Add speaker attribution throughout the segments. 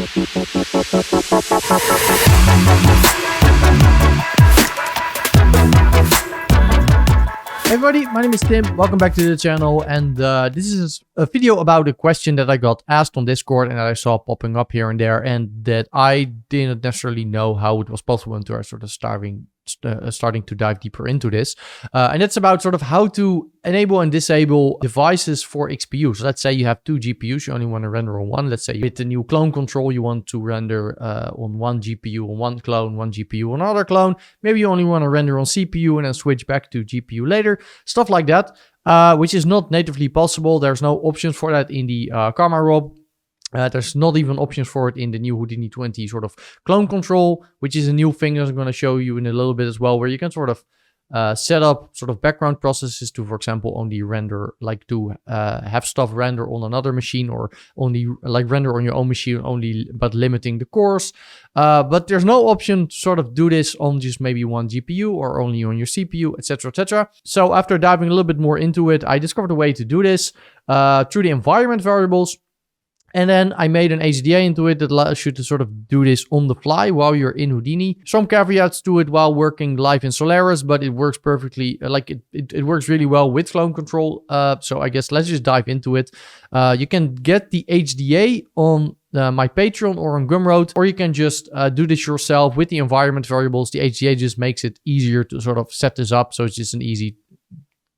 Speaker 1: Hey everybody, my name is Tim, welcome back to the channel, and this is a video about a question that I got asked on Discord and that I saw popping up here and there, and that I didn't necessarily know how it was possible until I sort of starting to dive deeper into this. And it's about sort of how to enable and disable devices for XPU. So let's say you have two GPUs, you only want to render on one. Let's say with the new clone control, you want to render on one GPU on one clone, one GPU on another clone. Maybe you only want to render on CPU and then switch back to GPU later. Stuff like that, which is not natively possible. There's no options for that in the Karma ROB. There's not even options for it in the new Houdini 20 sort of clone control, which is a new thing that I'm going to show you in a little bit as well, where you can sort of set up sort of background processes to, for example, only render, like to have stuff render on another machine, or only like render on your own machine only, but limiting the cores. But there's no option to sort of do this on just maybe one GPU or only on your CPU, etc., etc. So after diving a little bit more into it, I discovered a way to do this through the environment variables. And then I made an HDA into it that allows you to sort of do this on the fly while you're in Houdini. Some caveats to it while working live in Solaris, but it works perfectly, it works really well with clone control. So I guess let's just dive into it. You can get the HDA on my Patreon or on Gumroad, or you can just do this yourself with the environment variables. The HDA just makes it easier to sort of set this up, so it's just an easy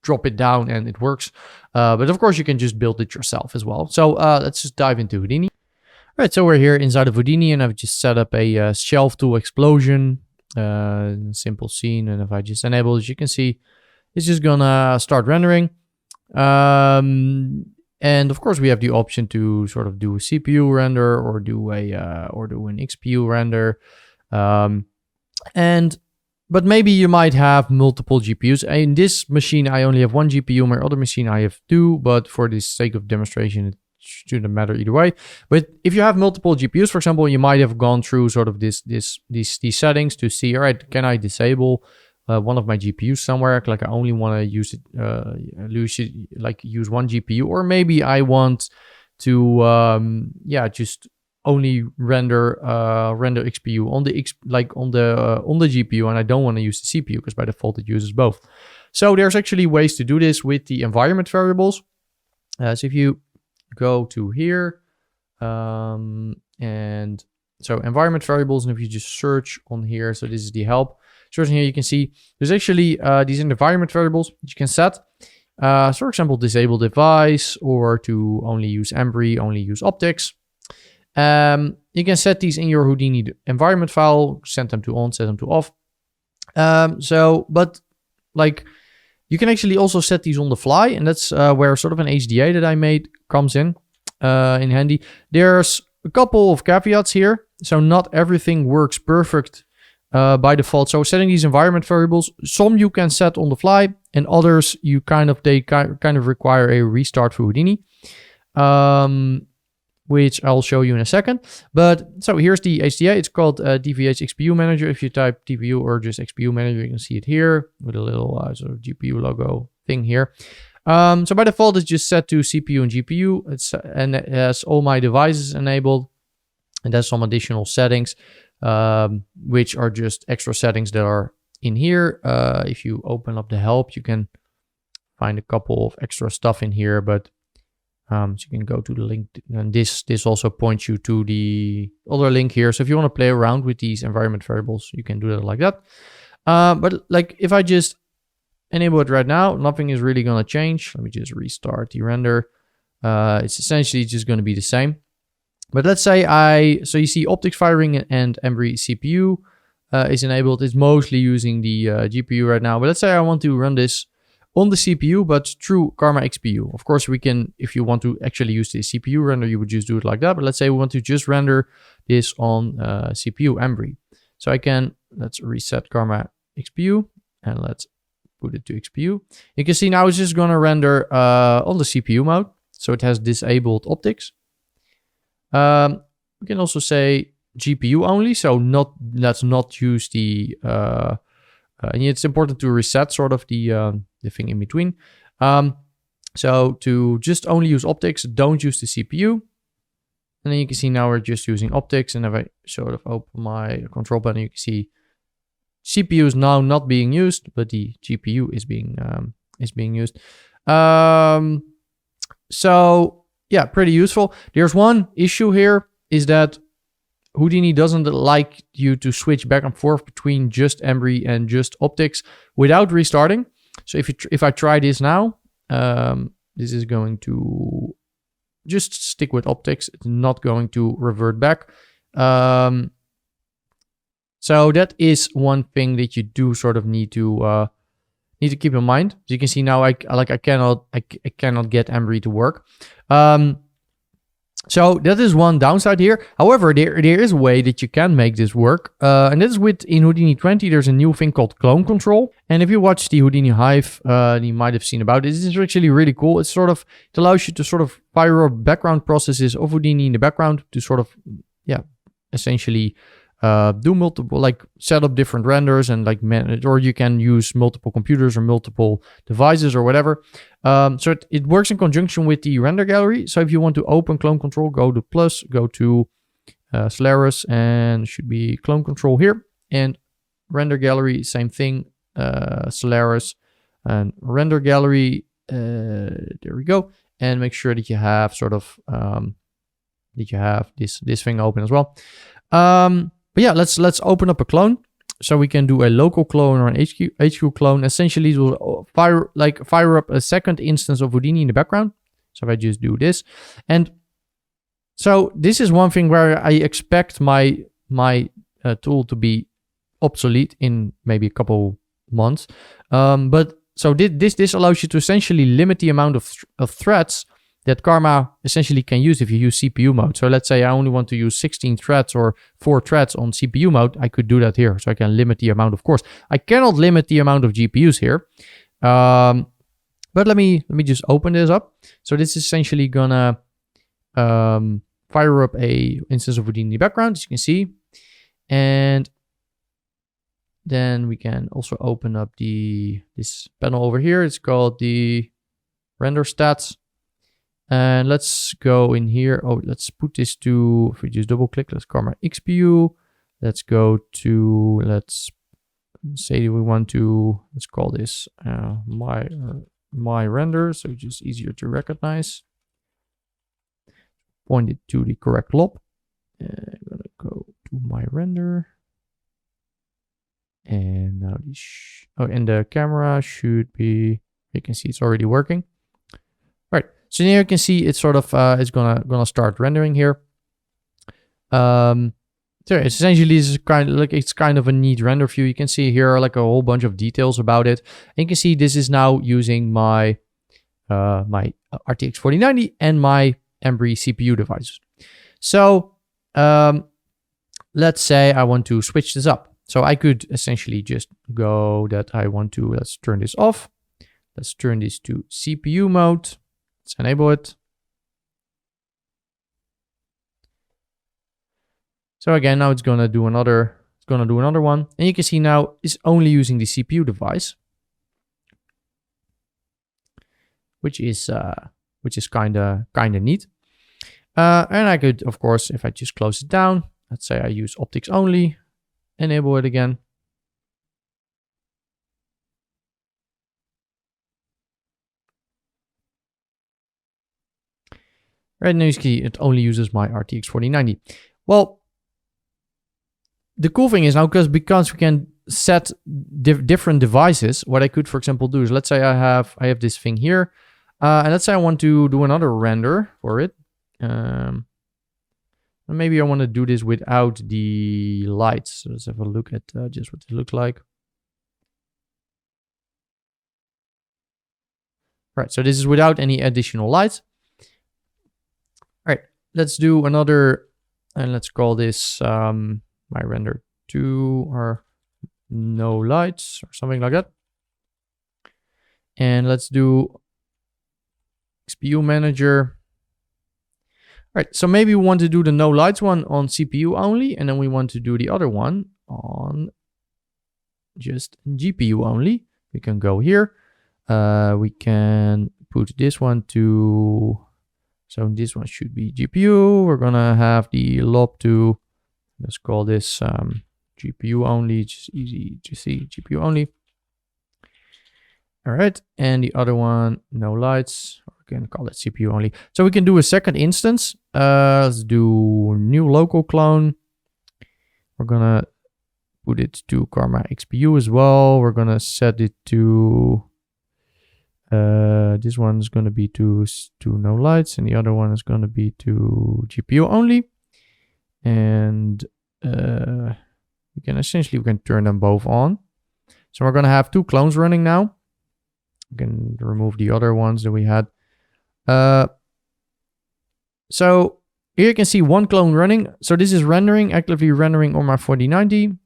Speaker 1: drop it down and it works. But of course you can just build it yourself as well. So let's just dive into Houdini. All right, so we're here inside of Houdini and I've just set up a shelf tool explosion, simple scene. And if I just enable it, you can see it's just gonna start rendering. And of course we have the option to sort of do a CPU render or do an XPU render. But maybe you might have multiple GPUs. In this machine, I only have one GPU. My other machine, I have two. But for the sake of demonstration, it shouldn't matter either way. But if you have multiple GPUs, for example, you might have gone through sort of these settings to see, all right, can I disable one of my GPUs somewhere? Like I only want to use it, use one GPU, or maybe I want to, just only render XPU on the GPU, and I don't want to use the CPU because by default it uses both. So there's actually ways to do this with the environment variables. So if you go to here, and so environment variables, and if you just search on here, so this is the help. Searching here, you can see there's actually these environment variables that you can set. So for example, disable device, or to only use Embry, only use optics. You can set these in your Houdini environment file, set them to on, set them to off. But like you can actually also set these on the fly, and that's where sort of an HDA that I made comes in handy. There's a couple of caveats here. So not everything works perfect by default. So setting these environment variables, some you can set on the fly, and others you kind of require a restart for Houdini. Which I'll show you in a second. But so here's the HDA. It's called DVH XPU Manager. If you type DVU or just XPU Manager, you can see it here with a little sort of GPU logo thing here. So by default, it's just set to CPU and GPU. And it has all my devices enabled. And there's some additional settings, which are just extra settings that are in here. If you open up the help, you can find a couple of extra stuff in here, but so you can go to the link, and this also points you to the other link here. So if you want to play around with these environment variables, you can do that like that. But like if I just enable it right now, nothing is really going to change. Let me just restart the render. It's essentially just going to be the same. But let's say so you see optics firing and Embry CPU is enabled. It's mostly using the GPU right now. But let's say I want to run this on the CPU, but through Karma XPU. Of course, we can, if you want to actually use the CPU render, you would just do it like that. But let's say we want to just render this on CPU Embry. So I can, let's reset Karma XPU and let's put it to XPU. You can see now it's just going to render on the CPU mode. So it has disabled optics. We can also say GPU only. So let's not use the, and it's important to reset sort of the thing in between. So to just only use optics, don't use the CPU. And then you can see now we're just using optics. And if I sort of open my control panel, you can see CPU is now not being used, but the GPU is being used. So yeah, pretty useful. There's one issue here is that Houdini doesn't like you to switch back and forth between just Embry and just optics without restarting. So if I try this now, this is going to just stick with optics. It's not going to revert back. So that is one thing that you do sort of need to keep in mind. As you can see now, I cannot get Embry to work. So that is one downside here. However, there is a way that you can make this work. And that is in Houdini 20, there's a new thing called clone control. And if you watch the Houdini Hive, you might have seen about it. This is actually really cool. It allows you to sort of fire up background processes of Houdini in the background to sort of, essentially do multiple, like set up different renders and like manage, or you can use multiple computers or multiple devices or whatever. So it works in conjunction with the render gallery. So if you want to open clone control, go to plus, go to Solaris, and it should be clone control here, and render gallery, same thing, Solaris and render gallery. There we go. And make sure that you have sort of this thing open as well. But yeah, let's open up a clone. So we can do a local clone or an HQ clone. Essentially, it will fire up a second instance of Houdini in the background. So if I just do this, and so this is one thing where I expect my tool to be obsolete in maybe a couple months. But so this allows you to essentially limit the amount of threads that Karma essentially can use if you use CPU mode. So let's say I only want to use 16 threads or 4 threads on CPU mode. I could do that here. So I can limit the amount of cores. I cannot limit the amount of GPUs here. But let me just open this up. So this is essentially gonna fire up a instance of Houdini in the background, as you can see. And then we can also open up this panel over here. It's called the render stats. And let's go in here. Oh, let's put this to, if we just double click, let's Karma XPU. Let's go to, let's say we want to, let's call this my render. So it's just easier to recognize. Point it to the correct lob. And I'm going to go to my render. And now and the camera should be, you can see it's already working. Right. So now you can see it's sort of it's gonna start rendering here. So it's essentially this is kind of a neat render view. You can see here like a whole bunch of details about it. And you can see this is now using my my RTX 4090 and my Embry CPU devices. So let's say I want to switch this up. So I could essentially just go that I want to, let's turn this off. Let's turn this to CPU mode. Let's enable it. So again, now it's gonna do another one, and you can see now it's only using the CPU device, which is kind of neat. And I could, of course, if I just close it down, let's say I use optics only, enable it again. Right now you see it only uses my RTX 4090. Well, the cool thing is now because we can set different devices, what I could, for example, do is, let's say I have this thing here, and let's say I want to do another render for it. And maybe I want to do this without the lights. So let's have a look at just what it looks like. Right, so this is without any additional lights. All right, let's do another, and let's call this my render 2 or no lights or something like that. And let's do XPU manager. All right, so maybe we want to do the no lights one on CPU only, and then we want to do the other one on just GPU only. We can go here. We can put this one to So this one should be GPU. We're gonna have the lob to, let's call this GPU only, just easy to see, GPU only. All right, and the other one, no lights. We can call it CPU only. So we can do a second instance. Let's do new local clone. We're gonna put it to Karma XPU as well. We're gonna set it to, this one is gonna be to no lights, and the other one is gonna be to GPU only. And we can turn them both on. So we're gonna have two clones running now. We can remove the other ones that we had. So here you can see one clone running. So this is rendering, actively rendering on my 4090.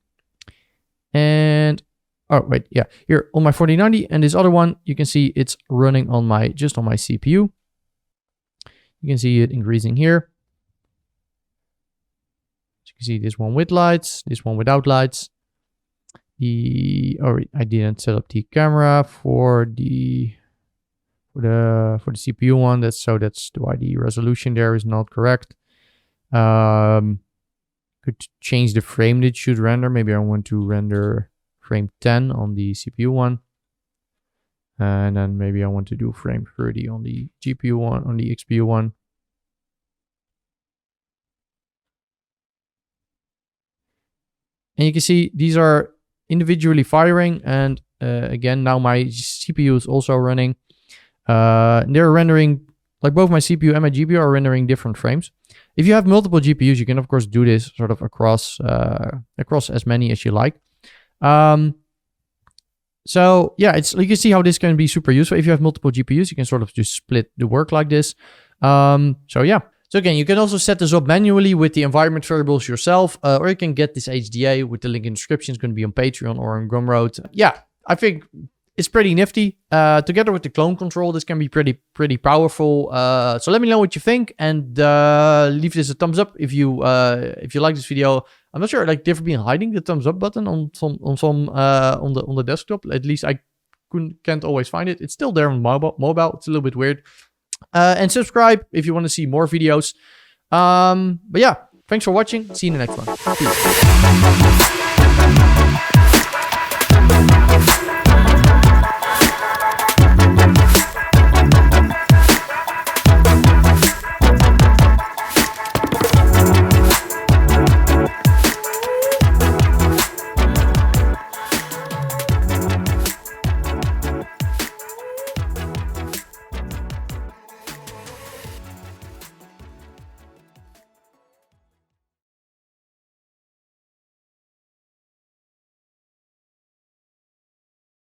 Speaker 1: And, oh wait, yeah, here on my 4090. And this other one, you can see it's running on my, just on my CPU. You can see it increasing here. So you can see this one with lights, this one without lights. I didn't set up the camera for the CPU one. That's why the resolution there is not correct. Could change the frame that it should render. Maybe I want to render frame 10 on the CPU one, and then maybe I want to do frame 30 on the GPU one, on the XPU one. And you can see these are individually firing, and again, now my CPU is also running. They're rendering, like both my CPU and my GPU are rendering different frames. If you have multiple GPUs, you can of course do this sort of across as many as you like. So yeah, you can see how this can be super useful. If you have multiple GPUs, you can sort of just split the work like this. So yeah. So again, you can also set this up manually with the environment variables yourself, or you can get this HDA with the link in the description. It's going to be on Patreon or on Gumroad. Yeah, I think it's pretty nifty. Together with the clone control, this can be pretty powerful. So let me know what you think, and leave this a thumbs up if you like this video. I'm not sure, like they've been hiding the thumbs up button on the desktop. At least I can't always find it. It's still there on mobile. It's a little bit weird. And subscribe if you want to see more videos. But yeah, thanks for watching. See you in the next one. Peace.